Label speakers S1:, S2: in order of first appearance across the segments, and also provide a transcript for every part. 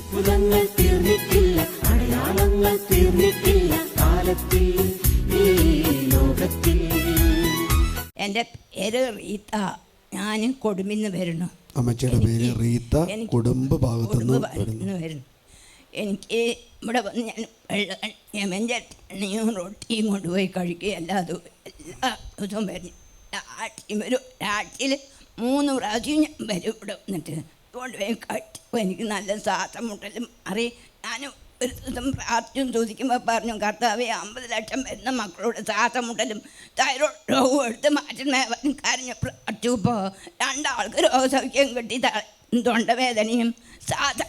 S1: അത്ഭുതങ്ങൾ തീർന്നിട്ടില്ല, അടയാളങ്ങൾ തീർന്നിട്ടില്ല കാലത്തിൽ ഈ ലോകത്തിൽ.
S2: എൻ്റെ പേര് റീത്ത, ഞാൻ കൊടുമ്പിന്ന് വരുന്നു.
S3: അമ്മച്ചിയുടെ പേര് റീത്ത, കുടുംബ ഭാഗത്തുനിന്ന്
S2: വരുന്നു. എനിക്ക് ഇവിടെ വന്ന് ഞാൻ യമൻ്റെ എണ്ണയും റൊട്ടിയും കൊണ്ടുപോയി കഴിക്കുക എല്ലാ ദിവസവും വരും. ആഴ്ചയിൽ 3 പ്രാവശ്യം ഞാൻ വരും ഇവിടെ വന്നിട്ട് കൊണ്ടുപോയി കഴിച്ചപ്പോൾ എനിക്ക് നല്ല ശ്വാസം മുട്ടലും മാറി. ഞാൻ ഒരു ദിവസം പ്രാർത്ഥന ചോദിക്കുമ്പോൾ പറഞ്ഞു, കർത്താവേ 50 ലക്ഷം വരുന്ന മക്കളോട് ശ്വാസം മുട്ടലും തൈറോയ്ഡ് രോഗവും എടുത്ത് മാറ്റുന്ന കരഞ്ഞ് പ്രാർത്ഥിച്ചപ്പോൾ 2 ആൾക്ക് രോഗസൗഖ്യം കിട്ടി. തൊണ്ടവേദനയും ശ്വാസം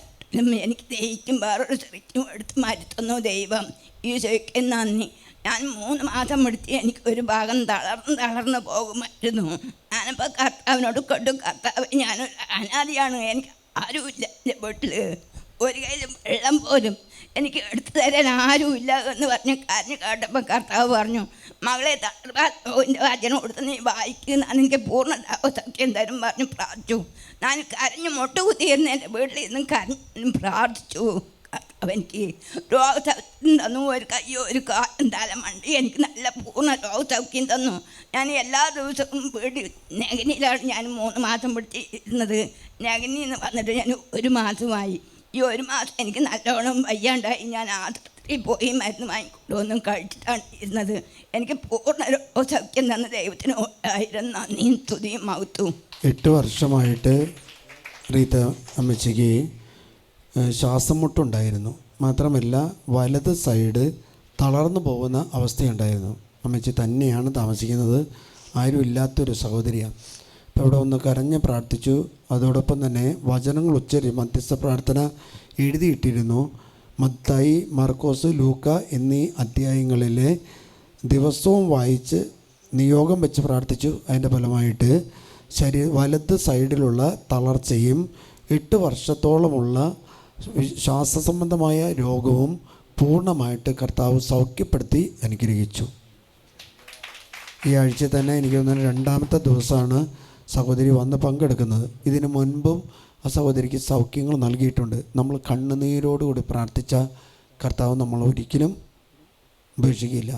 S2: എനിക്ക് ദഹിക്കും വേറൊരു ശരിക്കും എടുത്ത് മാറ്റി ദൈവം. ഈശോയ്ക്ക് നന്ദി. ഞാൻ 3 മാസം എടുത്ത് എനിക്ക് ഒരു ഭാഗം തളർന്ന് പോകുമായിരുന്നു. ഞാനിപ്പോൾ കർത്താവിനോട് കൊണ്ടു, കർത്താവ് ഞാനൊരു അനാദിയാണ്, എനിക്ക് ആരുമില്ല എൻ്റെ വീട്ടിൽ, ഒരു കയ്യിൽ വെള്ളം പോലും എനിക്ക് എടുത്തു തരാൻ ആരുമില്ല എന്ന് പറഞ്ഞ് കരഞ്ഞ് കേട്ടപ്പോൾ കർത്താവ് പറഞ്ഞു, മകളെ വചനം കൊടുത്ത് നീ വായിക്കുന്ന എനിക്ക് പൂർണ്ണ സത്യം തരും പറഞ്ഞ് പ്രാർത്ഥിച്ചു. ഞാൻ കരഞ്ഞ് മുട്ടുകുത്തിയിരുന്ന് എൻ്റെ വീട്ടിൽ നിന്നും കരഞ്ഞ് പ്രാർത്ഥിച്ചു. എനിക്ക് രോഗസൗഖ്യം തന്നു. ഒരു കയ്യോ ഒരു കാലും തലമണ്ടി എനിക്ക് നല്ല പൂർണ്ണ രോഗസൗഖ്യം തന്നു. ഞാൻ എല്ലാ ദിവസവും വീട്ടിൽ നെഗനിയിലാണ് ഞാൻ 3 മാസം പിടിച്ചിരുന്നത്. നെഗനിന്ന് വന്നിട്ട് ഞാൻ 1 മാസമായി. ഈ 1 മാസം എനിക്ക് നല്ലോണം വയ്യാണ്ടായി. ഞാൻ ആശുപത്രിയിൽ പോയി മരുന്ന് വാങ്ങിക്കൊണ്ടൊന്നും കഴിച്ചിട്ടാണ് ഇരുന്നത്. എനിക്ക് പൂർണ്ണ രോഗസൗഖ്യം തന്ന ദൈവത്തിന് 1000 നന്ദിയും സ്തുതിയും മഹത്വവും.
S3: 8 വർഷമായിട്ട് റീത്ത അമ്മച്ചിക്ക് ശ്വാസം മുട്ടുണ്ടായിരുന്നു. മാത്രമല്ല വലത് സൈഡ് തളർന്നു പോകുന്ന അവസ്ഥയുണ്ടായിരുന്നു. അമ്മച്ചി തന്നെയാണ് താമസിക്കുന്നത്, ആരും ഇല്ലാത്തൊരു സഹോദരിയാണ്. അപ്പോൾ ഇവിടെ ഒന്ന് കരഞ്ഞ് പ്രാർത്ഥിച്ചു. അതോടൊപ്പം തന്നെ വചനങ്ങൾ മധ്യസ്ഥ പ്രാർത്ഥന എഴുതിയിട്ടിരുന്നു. മത്തായി, മാർക്കോസ്, ലൂക്ക എന്നീ അധ്യായങ്ങളിലെ ദിവസവും വായിച്ച് നിയോഗം വെച്ച് പ്രാർത്ഥിച്ചു. അതിൻ്റെ ഫലമായിട്ട് വലത് സൈഡിലുള്ള തളർച്ചയും 8 വർഷത്തോളമുള്ള ശ്വാസസംബന്ധമായ രോഗവും പൂർണ്ണമായിട്ട് കർത്താവ് സൗഖ്യപ്പെടുത്തി അനുഗ്രഹിച്ചു. ഈ ആഴ്ച തന്നെ എനിക്ക് തോന്നുന്നു 2ാമത്തെ ദിവസമാണ് സഹോദരി വന്ന് പങ്കെടുക്കുന്നത്. ഇതിനു മുൻപും ആ സഹോദരിക്ക് സൗഖ്യങ്ങൾ നൽകിയിട്ടുണ്ട്. നമ്മൾ കണ്ണുനീരോടുകൂടി പ്രാർത്ഥിച്ച കർത്താവ് നമ്മൾ ഒരിക്കലും ഉപേക്ഷിക്കില്ല.